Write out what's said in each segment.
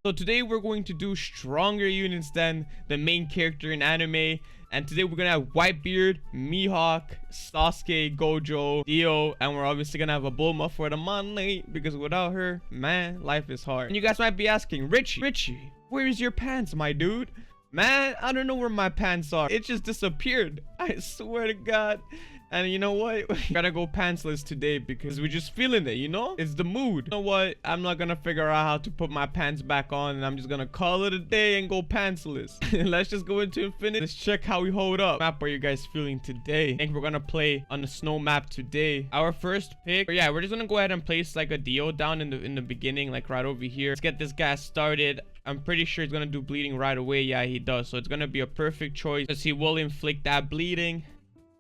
So today we're going to do stronger units than the main character in anime. And today we're gonna have Whitebeard, Mihawk, Sasuke, Gojo, Dio, and we're obviously gonna have a Bulma for the money, because without her, man, life is hard. And you guys might be asking, Richie, where's your pants, my dude? Man, I don't know where my pants are. It just disappeared. I swear to God. And you know what? We gotta go pantsless today because we're just feeling it, you know? It's the mood. You know what? I'm not gonna figure out how to put my pants back on, and I'm just gonna call it a day and go pantsless. Let's just go into Infinite. Let's check how we hold up. Map are you guys feeling today? I think we're gonna play on the snow map today. Our first pick, yeah, we're just gonna go ahead and place like a Dio down in the beginning, like right over here. Let's get this guy started. I'm pretty sure he's gonna do bleeding right away. Yeah, he does. So it's gonna be a perfect choice because he will inflict that bleeding.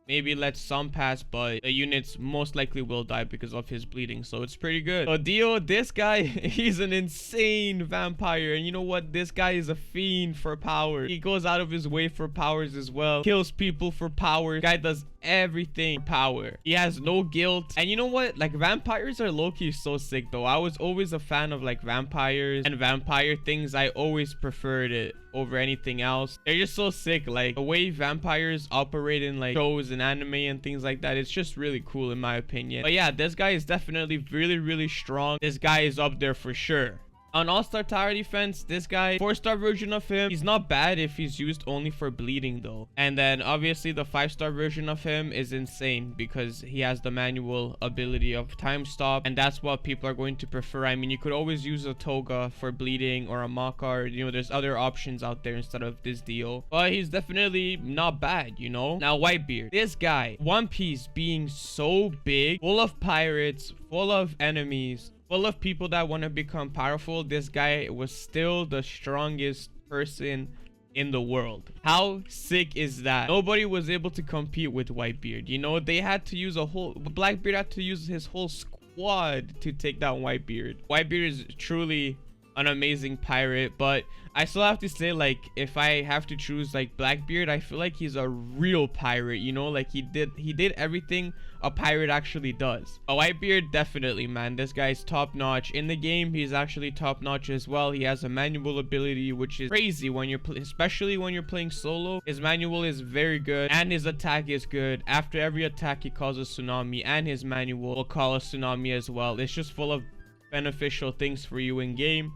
Maybe let some pass, but the units most likely will die because of his bleeding. So it's pretty good. So Dio, this guy, he's an insane vampire. And you know what? This guy is a fiend for power. He goes out of his way for powers as well. Kills people for power. Guy does everything for power. He has no guilt. And you know what? Like, vampires are low-key so sick though. I was always a fan of like vampires and vampire things. I always preferred it over anything else. They're just so sick. Like, the way vampires operate in like shows and anime and things like that, it's just really cool in my opinion. But yeah, this guy is definitely really strong. This guy is up there for sure. On all-star tower defense, this guy, 4-star version of him, he's not bad if he's used only for bleeding though. And then obviously the 5-star version of him is insane because he has the manual ability of time stop, and that's what people are going to prefer. I mean, you could always use a Toga for bleeding or a Makar. You know, there's other options out there instead of this Dio, but he's definitely not bad, you know. Now Whitebeard, this guy, One Piece being so big, full of pirates, full of enemies, full of people that want to become powerful, this guy was still the strongest person in the world. How sick is that? Nobody was able to compete with Whitebeard. You know, they had to use Blackbeard had to use his whole squad to take down Whitebeard. Whitebeard is truly an amazing pirate, but I still have to say, like, if I have to choose like Blackbeard, I feel like he's a real pirate, you know, like he did everything a pirate actually does. But Whitebeard, definitely, man, this guy's top notch in the game. He's actually top notch as well. He has a manual ability which is crazy when you're especially when you're playing solo. His manual is very good and his attack is good. After every attack he calls a tsunami, and his manual will call a tsunami as well. It's just full of beneficial things for you in game.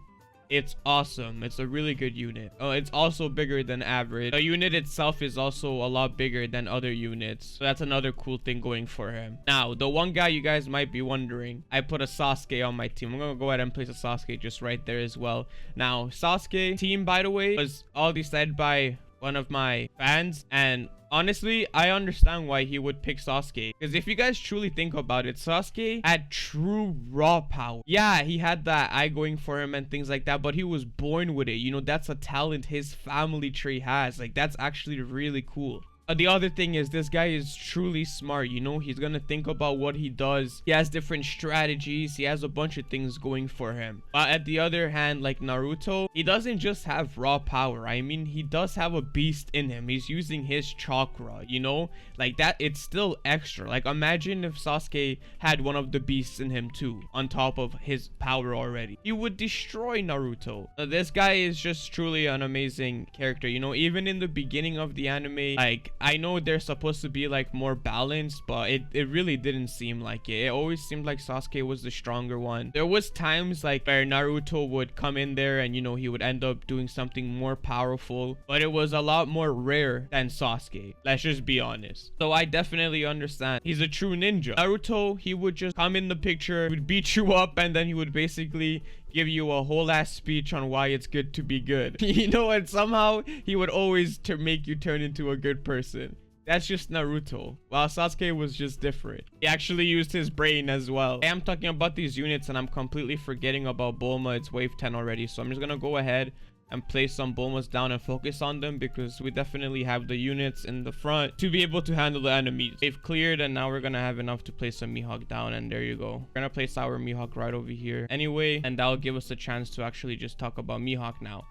It's awesome. It's a really good unit. It's also bigger than average. The unit itself is also a lot bigger than other units, so that's another cool thing going for him. Now, the one guy you guys might be wondering, I put a Sasuke on my team. I'm gonna go ahead and place a Sasuke just right there as well. Now, Sasuke team, by the way, was all decided by one of my fans, and honestly, I understand why he would pick Sasuke. Because if you guys truly think about it, Sasuke had true raw power. Yeah, he had that eye going for him and things like that, but he was born with it. You know, that's a talent his family tree has. Like, that's actually really cool. The other thing is, this guy is truly smart, you know. He's gonna think about what he does. He has different strategies. He has a bunch of things going for him. But at the other hand, like Naruto, he doesn't just have raw power. I mean, he does have a beast in him. He's using his chakra, you know, like that. It's still extra. Like, imagine if Sasuke had one of the beasts in him too, on top of his power already. He would destroy Naruto. This guy is just truly an amazing character, you know. Even in the beginning of the anime, like, I know they're supposed to be like more balanced, but it really didn't seem like it. It always seemed like Sasuke was the stronger one. There was times like where Naruto would come in there and, you know, he would end up doing something more powerful, but it was a lot more rare than Sasuke. Let's just be honest. So I definitely understand. He's a true ninja. Naruto, he would just come in the picture, he would beat you up, and then he would basically give you a whole ass speech on why it's good to be good. You know, and somehow he would always make you turn into a good person. That's just Naruto. While Sasuke was just different. He actually used his brain as well. I am talking about these units and I'm completely forgetting about Bulma. It's wave 10 already, so I'm just gonna go ahead and place some Bulmas down and focus on them because we definitely have the units in the front to be able to handle the enemies. They've cleared, and now we're gonna have enough to place some Mihawk down, and there you go. We're gonna place our Mihawk right over here anyway, and that'll give us a chance to actually just talk about Mihawk now.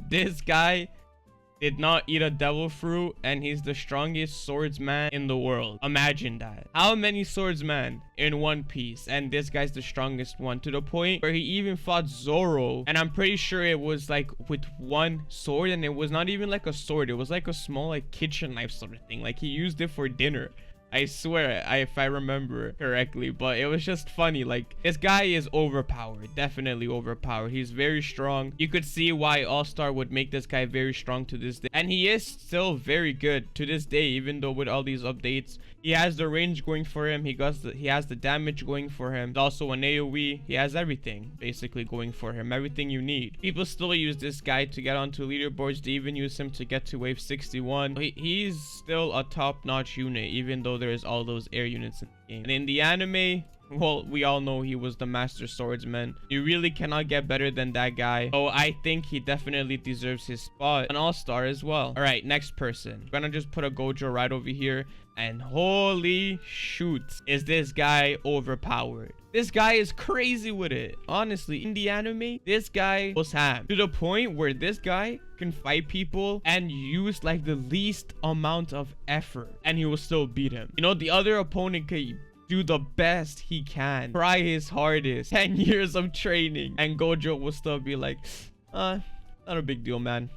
This guy did not eat a devil fruit, and he's the strongest swordsman in the world. Imagine that. How many swordsmen in One Piece? And this guy's the strongest one, to the point where he even fought Zoro. And I'm pretty sure it was like with one sword, and it was not even like a sword. It was like a small like kitchen knife sort of thing. Like he used it for dinner. I swear, if I remember correctly. But it was just funny. Like, this guy is overpowered. Definitely overpowered. He's very strong. You could see why All-Star would make this guy very strong to this day. And he is still very good to this day, even though with all these updates. He has the range going for him. He has the damage going for him. He's also an AoE. He has everything basically going for him. Everything you need. People still use this guy to get onto leaderboards. They even use him to get to wave 61. He's still a top-notch unit, even though there's all those air units in the game. And in the anime, well, we all know he was the master swordsman. You really cannot get better than that guy. So I think he definitely deserves his spot. An all-star as well. All right, next person. I'm gonna just put a Gojo right over here. And holy shoot, is this guy overpowered. This guy is crazy with it. Honestly, in the anime, this guy was ham. To the point where this guy can fight people and use like the least amount of effort. And he will still beat him. You know, the other opponent could do the best he can, try his hardest, 10 years of training, and Gojo will still be like, not a big deal, man.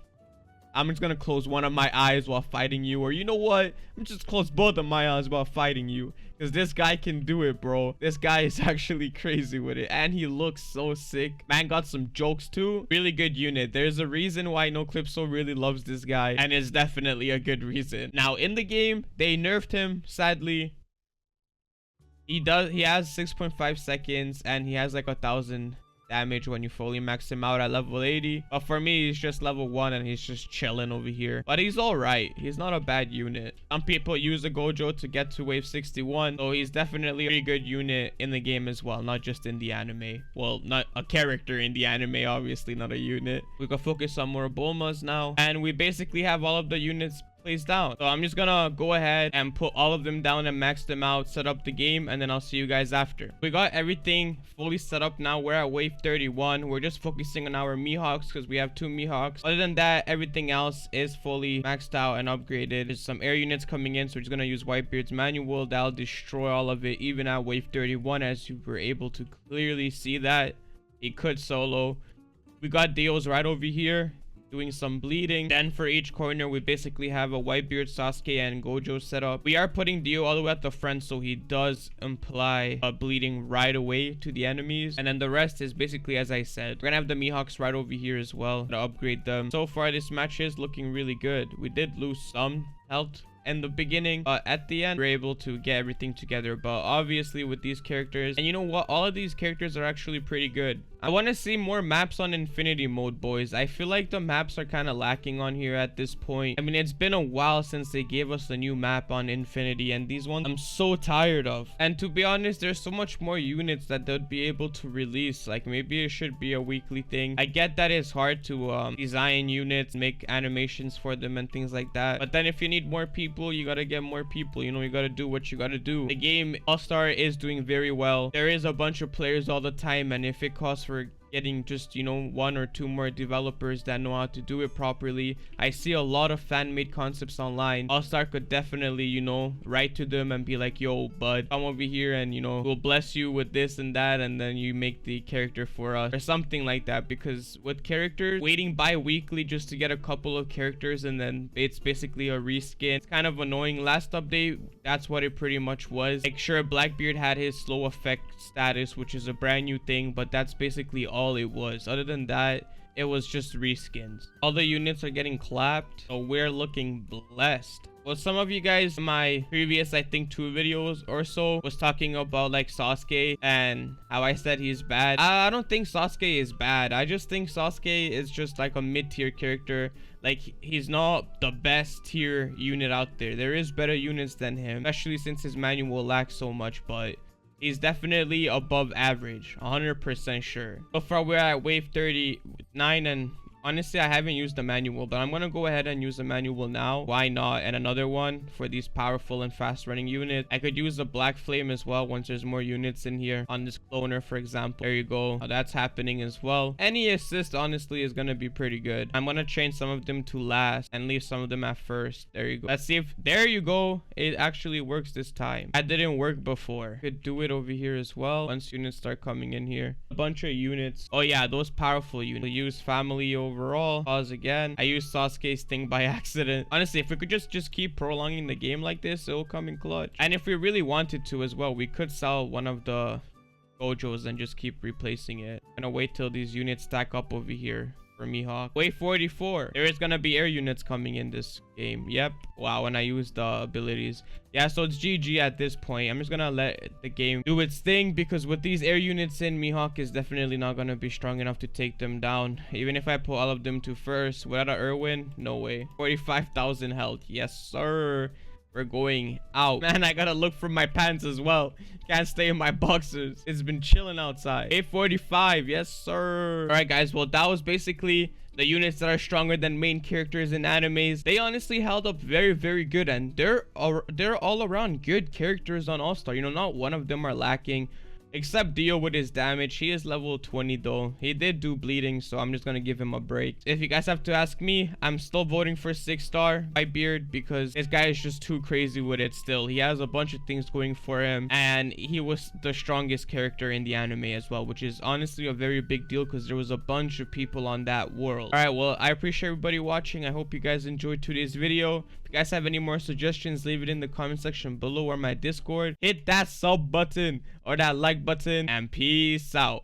I'm just gonna close one of my eyes while fighting you, or you know what, I'm just close both of my eyes while fighting you, because this guy can do it, bro. This guy is actually crazy with it, and he looks so sick. Man got some jokes too. Really good unit. There's a reason why NoClipso really loves this guy, and it's definitely a good reason. Now in the game, they nerfed him, sadly. He has 6.5 seconds, and he has like 1,000 damage when you fully max him out at level 80. But for me, he's just level 1 and he's just chilling over here. But he's all right. He's not a bad unit. Some people use a Gojo to get to wave 61. So he's definitely a pretty good unit in the game as well, not just in the anime. Well, not a character in the anime, obviously, not a unit. We can focus on more Bulmas now. And we basically have all of the units placed down. So I'm just gonna go ahead and put all of them down and max them out, set up the game, and then I'll see you guys after. We got everything fully set up now. We're at wave 31. We're just focusing on our Mihawks because we have 2 Mihawks. Other than that, everything else is fully maxed out and upgraded. There's some air units coming in, so we're just gonna use Whitebeard's manual. That'll destroy all of it, even at wave 31, as you were able to clearly see that he could solo. We got Deos right over here doing some bleeding. Then for each corner, we basically have a Whitebeard, Sasuke, and Gojo set up. We are putting Dio all the way at the front, so he does imply bleeding right away to the enemies. And then the rest is basically as I said. We're gonna have the Mihawks right over here as well to upgrade them. So far, this match is looking really good. We did lose some health in the beginning, but at the end we're able to get everything together. But obviously with these characters, and you know what, all of these characters are actually pretty good. I want to see more maps on infinity mode, boys. I feel like the maps are kind of lacking on here at this point. I mean, it's been a while since they gave us the new map on infinity, and these ones I'm so tired of. And to be honest, there's so much more units that they'd be able to release. Like maybe it should be a weekly thing. I get that it's hard to design units, make animations for them and things like that, but then if you need more people, you gotta get more people. You know, you gotta do what you gotta do. The game All-Star is doing very well. There is a bunch of players all the time, and if it costs for getting just, you know, 1 or 2 more developers that know how to do it properly. I see a lot of fan-made concepts online. All-Star could definitely, you know, write to them and be like, yo, bud, come over here and, you know, we'll bless you with this and that, and then you make the character for us or something like that. Because with characters, waiting bi-weekly just to get a couple of characters and then it's basically a reskin, it's kind of annoying. Last update, that's what it pretty much was. Like, sure, Blackbeard had his slow effect status, which is a brand new thing, but that's basically all it was. Other than that, it was just reskins. All the units are getting clapped, so we're looking blessed. Well, some of you guys in my previous, I think 2 videos or so, was talking about like Sasuke and how I said he's bad. I don't think Sasuke is bad. I just think Sasuke is just like a mid-tier character. Like, he's not the best tier unit out there. There is better units than him, especially since his manual lacks so much, but he's definitely above average, 100% sure. So far, we're at wave 39 and Honestly, I haven't used the manual, but I'm gonna go ahead and use the manual now. Why not? And another one for these powerful and fast running units. I could use the black flame as well once there's more units in here. On this cloner, for example. There you go. That's happening as well. Any assist, honestly, is gonna be pretty good. I'm gonna change some of them to last and leave some of them at first. There you go. Let's see if... There you go. It actually works this time. That didn't work before. Could do it over here as well once units start coming in here. A bunch of units. Oh yeah, those powerful units. We'll use family overall. Pause again. I used Sasuke's thing by accident. Honestly, if we could just keep prolonging the game like this, it'll come in clutch. And if we really wanted to as well, we could sell one of the Gojos and just keep replacing it. I'm gonna wait till these units stack up over here for Mihawk. Wait, 44. There is gonna be air units coming in this game. Yep. Wow, when I use the abilities. Yeah, so it's GG at this point. I'm just gonna let the game do its thing, because with these air units in, Mihawk is definitely not gonna be strong enough to take them down. Even if I put all of them to first without a Irwin, no way. 45,000 health. Yes, sir. We're going out. Man, I gotta look for my pants as well. Can't stay in my boxers. It's been chilling outside. 845. Yes, sir. All right, guys. Well, that was basically the units that are stronger than main characters in animes. They honestly held up very, very good. And they're all around good characters on All-Star. You know, not one of them are lacking. Except Dio with his damage. He is level 20 though. He did do bleeding, so I'm just gonna give him a break. If you guys have to ask me, I'm still voting for 6-star Whitebeard, because this guy is just too crazy with it still. He has a bunch of things going for him, and he was the strongest character in the anime as well, which is honestly a very big deal because there was a bunch of people on that world. All right, well, I appreciate everybody watching. I hope you guys enjoyed today's video. If you guys have any more suggestions, leave it in the comment section below or my Discord. Hit that sub button or that like button, and peace out.